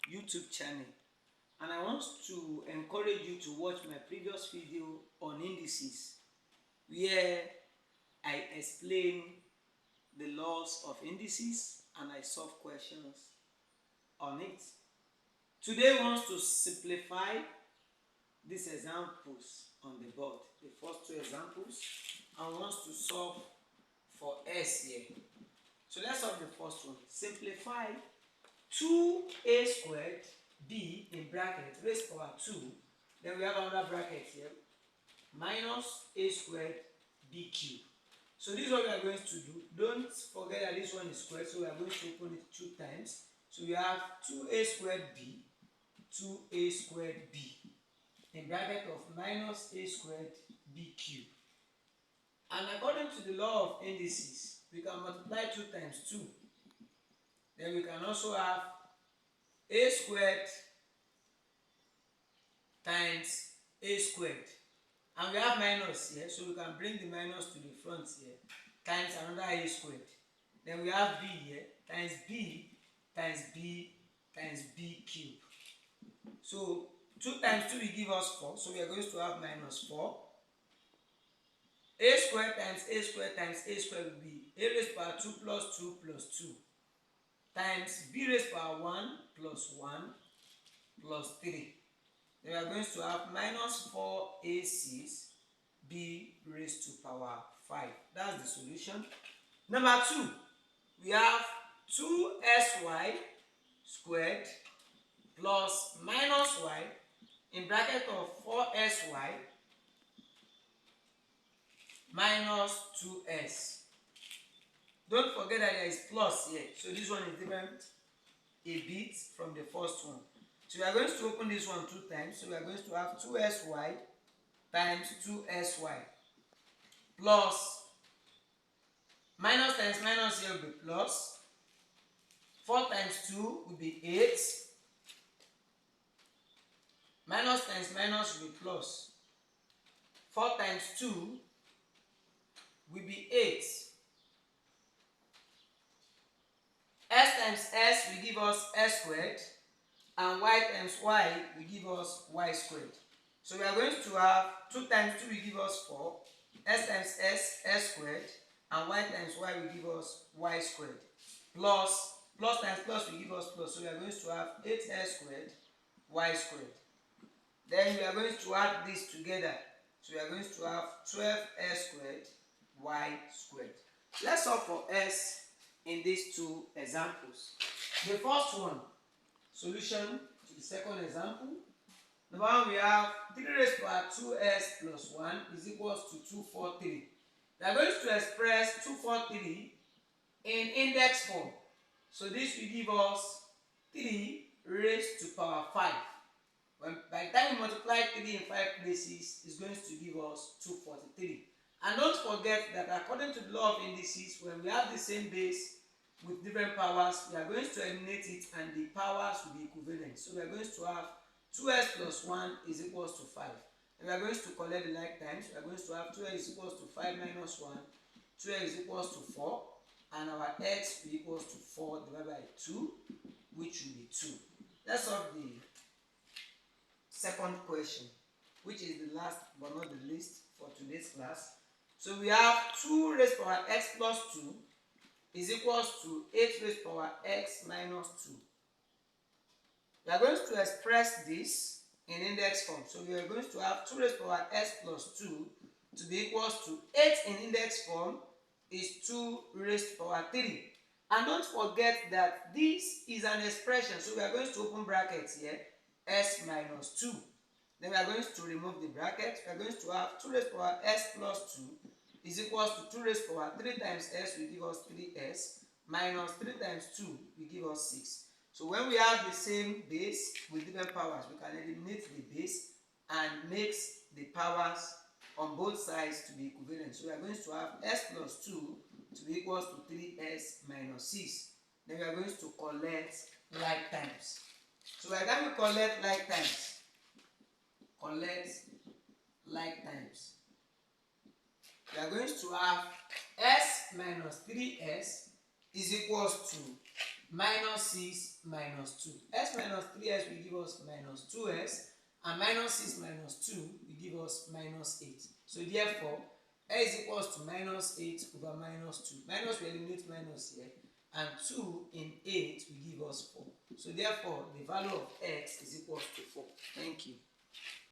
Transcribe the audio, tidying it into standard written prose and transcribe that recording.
YouTube channel, and I want to encourage you to watch my previous video on indices, where I explain the laws of indices and I solve questions on it. Today wants to simplify these examples on the board, the first two examples, and wants to solve for S here. So let's solve the first one. Simplify 2a squared b in bracket raised to power 2, then we have another bracket here, minus a squared b cubed. So this is what we are going to do. Don't forget that this one is squared, so we are going to open it 2 times. So we have 2a squared b, 2a squared b in bracket of minus a squared b cubed. And according to the law of indices, we can multiply 2 times 2. Then we can also have a squared times a squared. And we have minus here, so we can bring the minus to the front here, times another a squared. Then we have b here, times b times b times b cubed. So 2 times 2 will give us 4, so we are going to have minus 4. A squared times a squared times a squared will be a raised to power 2 plus 2 plus 2 times b raised to power 1 plus 1 plus 3. Then we are going to have minus 4ac b raised to power 5. That's the solution. Number 2, we have 2sy squared plus minus y in bracket of 4sy minus 2s. Don't forget that there is plus here, so this one is different a bit from the first one. So we are going to open this one 2 times, so we are going to have 2sy times 2sy plus minus times minus here will be plus. 4 times 2 will be 8. Minus times minus will be plus. 4 times 2 will be 8. S times s will give us s squared, and y times y will give us y squared. So we are going to have 2 times 2 will give us 4, s times s squared, and y times y will give us y squared, plus times plus will give us plus, so we are going to have 8s squared y squared. Then we are going to add this together, so we are going to have 12s squared y squared. Let's solve for s in these 2 examples. The first one, solution to the second example. Number 1, we have 3 raised to power 2s plus 1 is equals to 243. We are going to express 243 in index form. So this will give us 3 raised to power 5. By the time we multiply 3 in 5 places, it's going to give us 243. And don't forget that according to the law of indices, when we have the same base with different powers, we are going to eliminate it and the powers will be equivalent. So we are going to have 2s plus 1 is equals to 5. And we are going to collect the like times. We are going to have 2s is equals to 5 minus 1. 2s is equals to 4. And our x will equals to 4 divided by 2, which will be 2. Let's solve the second question, which is the last but not the least for today's class. So we have 2 raised to power x plus 2 is equals to 8 raised to power x minus 2. We are going to express this in index form. So we are going to have 2 raised to power x plus 2 to be equals to 8 in index form is 2 raised to power 3. And don't forget that this is an expression. So we are going to open brackets here, s minus 2. Then we are going to remove the bracket. We are going to have 2 raised to power s plus 2 is equals to 2 raised to power 3 times s will give us 3s minus 3 times 2 will give us 6. So when we have the same base with different powers, we can eliminate the base and mix the powers on both sides to be equivalent. So we are going to have s plus 2 to be equals to 3s minus 6. Then we are going to collect like times. So by the time we collect like times, we are going to have s minus 3s is equals to minus 6 minus 2. S minus 3s will give us minus 2s, and minus 6 minus 2 will give us minus 8. So therefore, s is equals to minus 8 over minus 2. Minus will eliminate minus here, and 2 in 8 will give us 4. So therefore, the value of x is equals to 4. Thank you.